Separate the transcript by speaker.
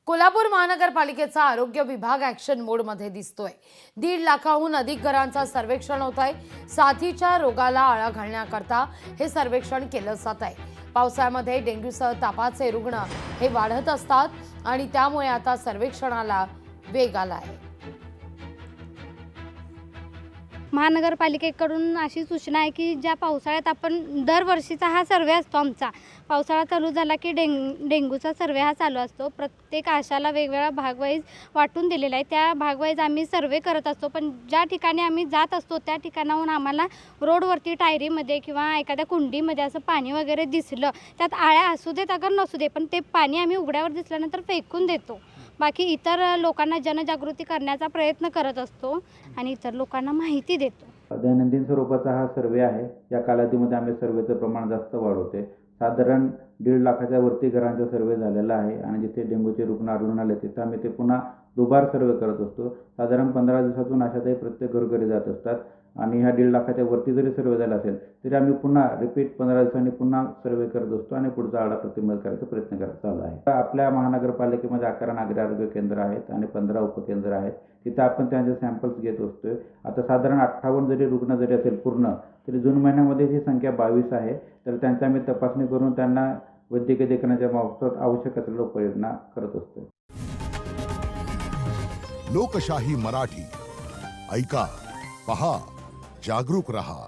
Speaker 1: कोल्हापूर महानगरपालिकेचा आरोग्य विभाग ॲक्शन मोडमध्ये दिसतोय। 1.5 लाखाहून अधिक घरांचा सर्वेक्षण होत आहे। साथीच्या रोगाला आळा घालण्याकरता हे सर्वेक्षण केलं जात आहे। पावसाळ्यामध्ये डेंग्यूसह तापाचे रुग्ण हे वाढत असतात आणि त्यामुळे आता सर्वेक्षणाला वेग आला आहे।
Speaker 2: महानगरपालिकेकडून अशी सूचना आहे की ज्या पावसाळ्यात आपण दरवर्षीचा हा सर्वे असतो आमचा, पावसाळा चालू झाला की डेंग्यूचा सर्वे हा चालू असतो। प्रत्येक आशाला वेगवेगळा भागवाईज वाटून दिलेला आहे। त्या भागवाईज आम्ही सर्वे करत असतो, पण ज्या ठिकाणी आम्ही जात असतो त्या ठिकाणाहून आम्हाला रोडवरती टायरीमध्ये किंवा एखाद्या कुंडीमध्ये असं पाणी वगैरे दिसलं, त्यात आळ्या असू देत अगर नसू दे, पण ते पाणी आम्ही उघड्यावर दिसल्यानंतर फेकून देतो। बाकी इतर लोकांना जनजागृती करण्याचा प्रयत्न करत असतो आणि इतर लोकांना माहिती देतो।
Speaker 3: दैनंदिन स्वरूपाचा हा सर्वे आहे। या कालावधीमध्ये आम्ही सर्वेचं प्रमाण जास्त वाढवते। साधारण 1.5 लाखाच्या वरती घरांचा सर्वे झालेला आहे आणि जिथे डेंग्यूचे रुग्ण आढळून आले तिथे आम्ही ते पुन्हा दुबार सर्वे करत असतो। साधारण 15 दिवसातून आशाताई प्रत्येक घरोघरी जात असतात आणि ह्या 1.5 लाखाच्या वरती जरी सर्वे झाला असेल तरी आम्ही पुन्हा रिपीट 15 दिवसांनी पुन्हा सर्वे करत असतो आणि पुढचा आढावा प्रतिबंध करायचा प्रयत्न चालू आहे। आपल्या महानगरपालिकेमध्ये 11 नागरी आरोग्य केंद्र आहेत आणि 15 उपकेंद्र आहेत। तिथे आपण त्यांचे सॅम्पल्स घेत असतोय। आता साधारण 58 जरी रुग्ण जरी असेल पूर्ण, तरी जून महिन्यामध्ये ही संख्या 22 आहे। तर त्यांची आम्ही तपासणी करून त्यांना वैद्यकीय देखरेखीच्या बाबतीत आवश्यक असलेल्या उपाययोजना करत असतो।
Speaker 4: लोकशाही मराठी ऐका, पहा, जागरूक रहा।